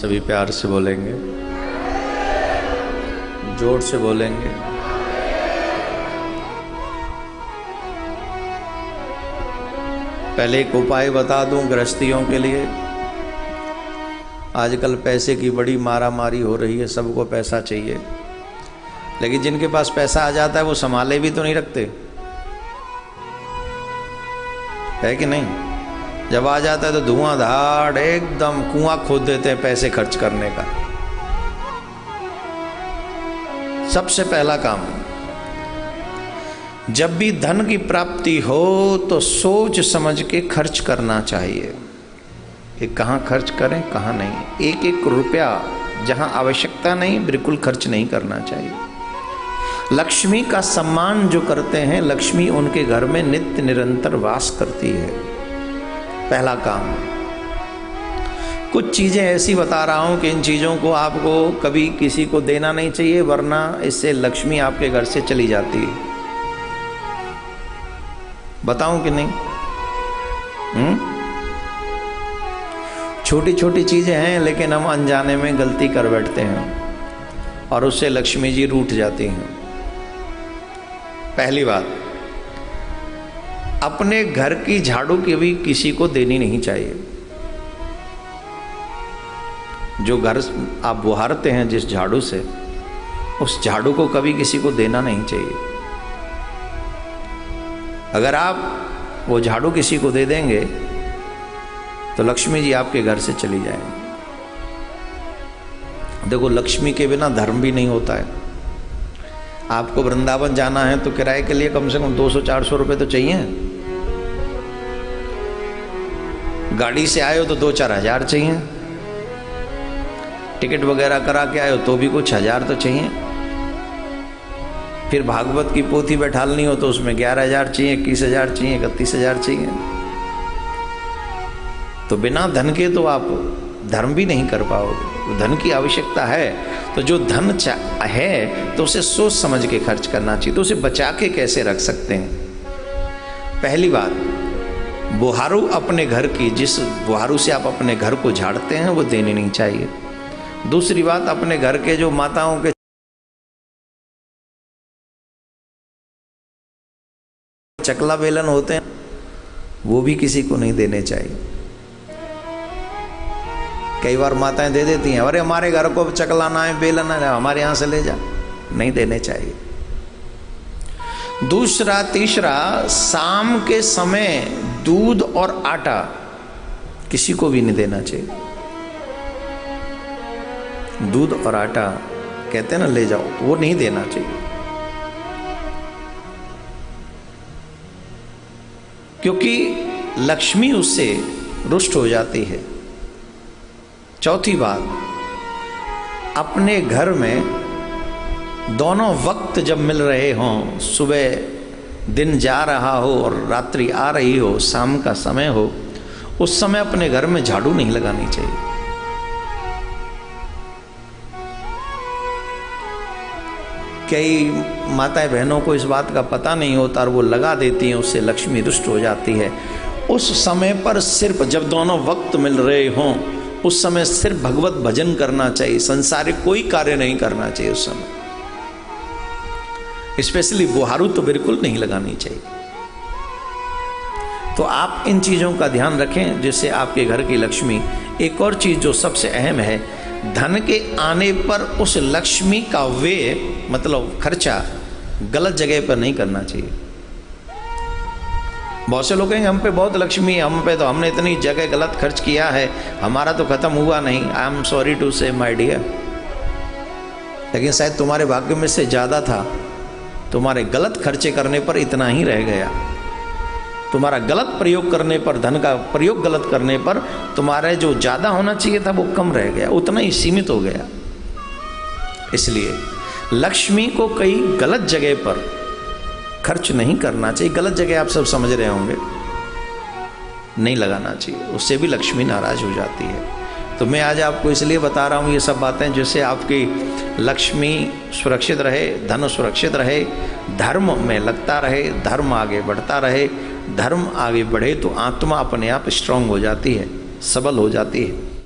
सभी प्यार से बोलेंगे, जोर से बोलेंगे। पहले एक उपाय बता दूं गृहस्थियों के लिए। आजकल पैसे की बड़ी मारा मारी हो रही है, सबको पैसा चाहिए, लेकिन जिनके पास पैसा आ जाता है वो संभाले भी तो नहीं रखते, है कि नहीं? जब आ जाता है तो धुआंधार एकदम कुआं खोद देते हैं पैसे खर्च करने का। सबसे पहला काम, जब भी धन की प्राप्ति हो तो सोच समझ के खर्च करना चाहिए कि कहाँ खर्च करें कहाँ नहीं। एक एक रुपया जहाँ आवश्यकता नहीं बिल्कुल खर्च नहीं करना चाहिए। लक्ष्मी का सम्मान जो करते हैं, लक्ष्मी उनके घर में नित्य निरंतर वास करती है। पहला काम। कुछ चीज़ें ऐसी बता रहा हूँ कि इन चीज़ों को आपको कभी किसी को देना नहीं चाहिए, वरना इससे लक्ष्मी आपके घर से चली जाती है। बताऊं कि नहीं? छोटी छोटी चीज़ें हैं लेकिन हम अनजाने में गलती कर बैठते हैं और उससे लक्ष्मी जी रूठ जाती हैं। पहली बात, अपने घर की झाड़ू कभी किसी को देनी नहीं चाहिए। जो घर आप बुहारते हैं जिस झाड़ू से, उस झाड़ू को कभी किसी को देना नहीं चाहिए। अगर आप वो झाड़ू किसी को दे देंगे तो लक्ष्मी जी आपके घर से चली जाएंगी। देखो, लक्ष्मी के बिना धर्म भी नहीं होता है। आपको वृंदावन जाना है तो किराए के लिए कम से कम 200-400 रुपए तो चाहिए। गाड़ी से आए हो तो 2-4 हज़ार चाहिए। टिकट वगैरह करा के आए हो तो भी कुछ हज़ार तो चाहिए। फिर भागवत की पोथी बैठालनी हो तो उसमें 11,000 चाहिए, 21,000 चाहिए, 31,000 चाहिए। तो बिना धन के तो आप धर्म भी नहीं कर पाओगे। धन की आवश्यकता है तो जो धन है तो उसे सोच समझ के खर्च करना चाहिए। तो उसे बचा के कैसे रख सकते हैं? पहली बात, बुहारू अपने घर की, जिस बुहारू से आप अपने घर को झाड़ते हैं वो देनी नहीं चाहिए। दूसरी बात, अपने घर के जो माताओं के चकला बेलन होते हैं वो भी किसी को नहीं देने चाहिए। कई बार माताएं दे देती हैं, अरे हमारे घर को चकलाना है, बेलन है, हमारे यहाँ से ले जा। नहीं देने चाहिए। दूसरा, तीसरा, शाम के समय दूध और आटा किसी को भी नहीं देना चाहिए। दूध और आटा कहते हैं ना, ले जाओ, तो वो नहीं देना चाहिए, क्योंकि लक्ष्मी उससे रुष्ट हो जाती है। चौथी बात, अपने घर में दोनों वक्त जब मिल रहे हों, सुबह दिन जा रहा हो और रात्रि आ रही हो, शाम का समय हो, उस समय अपने घर में झाड़ू नहीं लगानी चाहिए। कई माताएं बहनों को इस बात का पता नहीं होता और वो लगा देती हैं, उससे लक्ष्मी रुष्ट हो जाती है। उस समय पर सिर्फ जब दोनों वक्त मिल रहे हों उस समय सिर्फ भगवत भजन करना चाहिए, संसारिक कोई कार्य नहीं करना चाहिए उस समय। स्पेशली बुहारू तो बिल्कुल नहीं लगानी चाहिए। तो आप इन चीज़ों का ध्यान रखें जिससे आपके घर की लक्ष्मी। एक और चीज़ जो सबसे अहम है, धन के आने पर उस लक्ष्मी का व्यय मतलब खर्चा गलत जगह पर नहीं करना चाहिए। बहुत से लोग कहेंगे हम पे बहुत लक्ष्मी है, हम पे तो हमने इतनी जगह गलत खर्च किया है, हमारा तो खत्म हुआ नहीं। आई एम सॉरी टू से माय डियर, लेकिन शायद तुम्हारे भाग्य में से ज़्यादा था। तुम्हारे गलत खर्चे करने पर इतना ही रह गया। तुम्हारा गलत प्रयोग करने पर, धन का प्रयोग गलत करने पर तुम्हारे जो ज़्यादा होना चाहिए था वो कम रह गया, उतना ही सीमित हो गया। इसलिए लक्ष्मी को कई गलत जगह पर खर्च नहीं करना चाहिए। गलत जगह आप सब समझ रहे होंगे, नहीं लगाना चाहिए, उससे भी लक्ष्मी नाराज हो जाती है। तो मैं आज आपको इसलिए बता रहा हूँ ये सब बातें जिससे आपकी लक्ष्मी सुरक्षित रहे, धन सुरक्षित रहे, धर्म में लगता रहे, धर्म आगे बढ़ता रहे। धर्म आगे बढ़े तो आत्मा अपने आप स्ट्रांग हो जाती है, सबल हो जाती है।